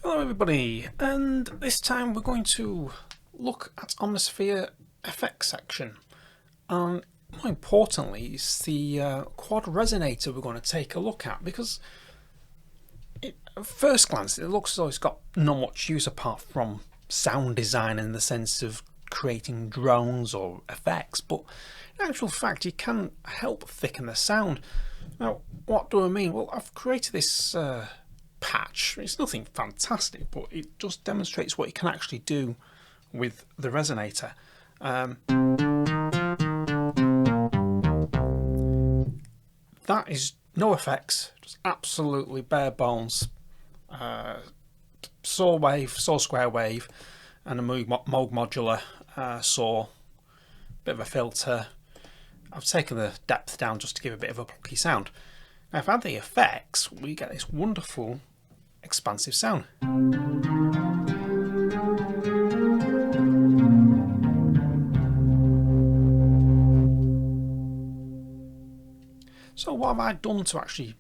Hello everybody, and this time we're going to look at Omnisphere effects section, and more importantly it's the Quad Resonator we're going to take a look at, because at first glance it looks as though it's got not much use apart from sound design in the sense of creating drones or effects, but in actual fact it can help thicken the sound. Now what do I mean? Well, I've created this patch. It's nothing fantastic, but it just demonstrates what you can actually do with the resonator. That is no effects, just absolutely bare bones. Saw wave, saw square wave, and a Moog modular saw, bit of a filter. I've taken the depth down just to give a bit of a plucky sound. Now if I add the effects, we get this wonderful expansive sound. So what have I done to actually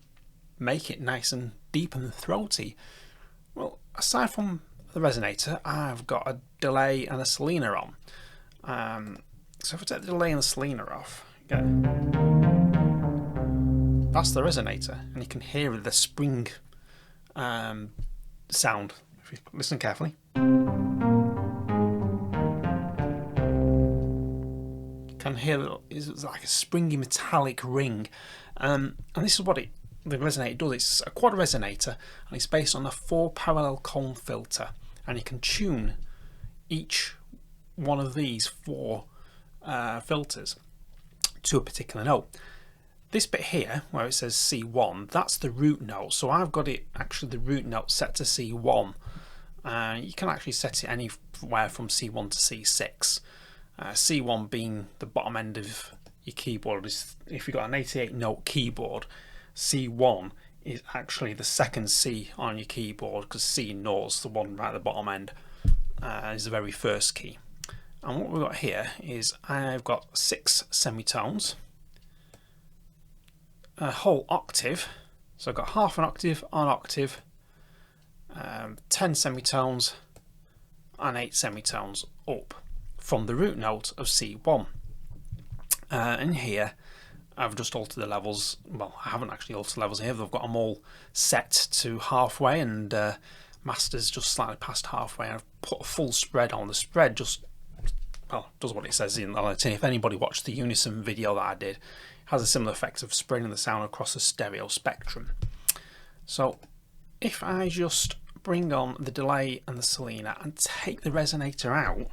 make it nice and deep and throaty? Well, aside from the resonator, I've got a delay and a Selena on. So if I take the delay and the Selena off, that's the resonator, and you can hear the spring sound if you listen carefully. You can hear it's like a springy metallic ring, and this is what the resonator does. It's a quad resonator, and it's based on a 4 parallel cone filter, and you can tune each one of these 4 filters to a particular note. This bit here where it says C1, that's the root note, so I've got it actually the root note set to C1. You can actually set it anywhere from C1 to C6. C1 being the bottom end of your keyboard. If you've got an 88 note keyboard, C1 is actually the second C on your keyboard, because C note's the one right at the bottom end, is the very first key. And what we've got here is I've got 6 semitones, a whole octave, so I've got half an octave on octave, 10 semitones and 8 semitones up from the root note of C1. And here I've just altered the levels. Well, I haven't actually altered the levels here, I've got them all set to halfway, and master's just slightly past halfway. I've put a full spread on. The spread just, well, does what it says in the tin. If anybody watched the Unison video that I did, has a similar effect of spreading the sound across a stereo spectrum. So if I just bring on the delay and the Selena and take the resonator out,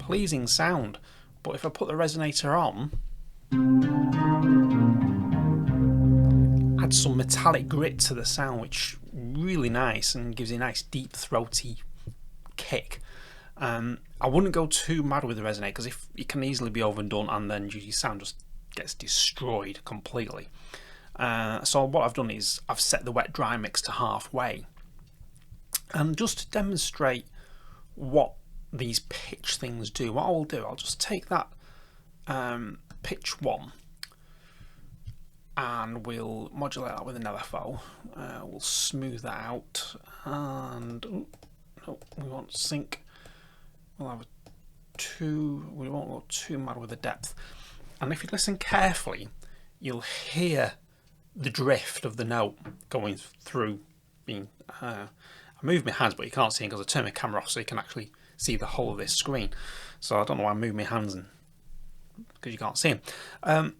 pleasing sound. But if I put the resonator on, add some metallic grit to the sound, which really nice and gives you a nice deep throaty kick. I wouldn't go too mad with the resonator, because if it can easily be overdone and then your sound just gets destroyed completely. So what I've done is I've set the wet dry mix to halfway, and just to demonstrate what these pitch things do, what I'll do, I'll just take that pitch 1 and we'll modulate that with an LFO. We'll smooth that out, and no, we won't sync. We'll have we won't go too mad with the depth. And if you listen carefully, you'll hear the drift of the note going through. I move my hands, but you can't see it because I turn my camera off, so you can actually see the whole of this screen. So I don't know why I move my hands, because you can't see them.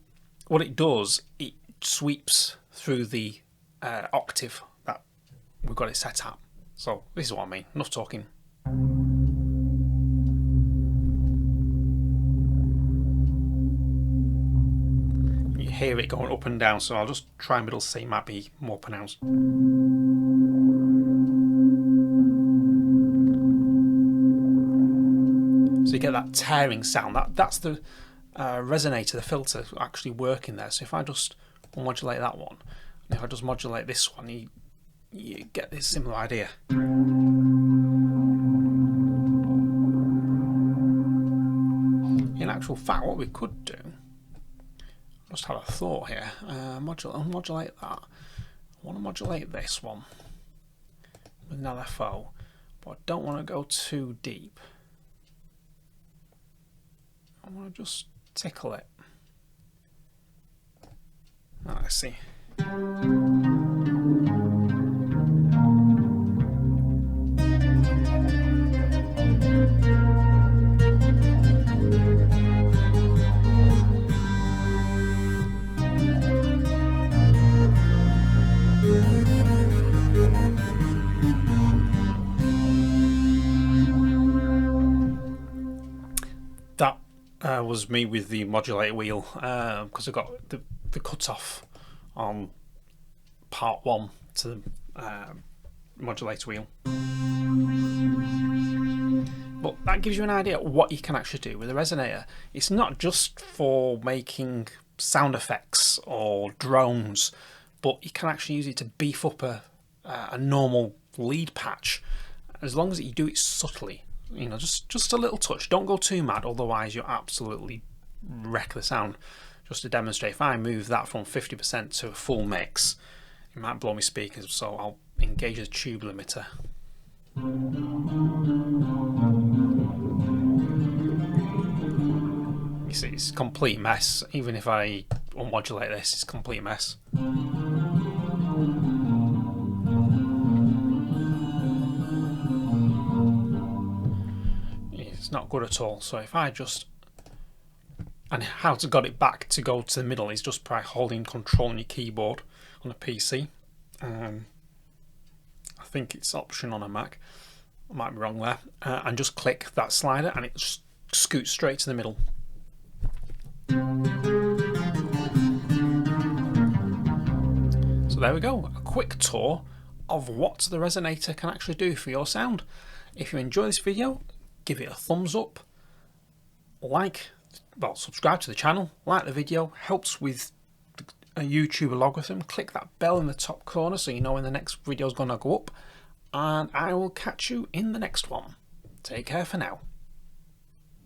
What it does, it sweeps through the octave that we've got it set at. So this is what I mean. Enough talking. Hear it going up and down, so I'll just try middle C, might be more pronounced. So you get that tearing sound. That's the resonator, the filter actually working there. So if I just modulate that one, and if I just modulate this one, you get this similar idea. In actual fact, what we could do, Just had a thought here. Modulate that. I want to modulate this one with an LFO, but I don't want to go too deep. I want to just tickle it. I see. That was me with the modulator wheel, because I got the cut-off on part 1 to the modulator wheel. But that gives you an idea of what you can actually do with a resonator. It's not just for making sound effects or drones, but you can actually use it to beef up a normal lead patch, as long as you do it subtly. You know, just a little touch. Don't go too mad, otherwise you'll absolutely wreck the sound. Just to demonstrate, if I move that from 50% to a full mix, it might blow my speakers, so I'll engage the tube limiter. You see, it's a complete mess. Even if I unmodulate this, it's a complete mess. It's not good at all. So if I just, and how to get it back to go to the middle is just by holding control on your keyboard on a PC. I think it's option on a Mac. I might be wrong there. And just click that slider and it just scoots straight to the middle. So there we go, a quick tour of what the resonator can actually do for your sound. If you enjoy this video, give it a thumbs up, subscribe to the channel, like the video, helps with a YouTube algorithm. Click that bell in the top corner so you know when the next video is going to go up, and I will catch you in the next one. Take care for now.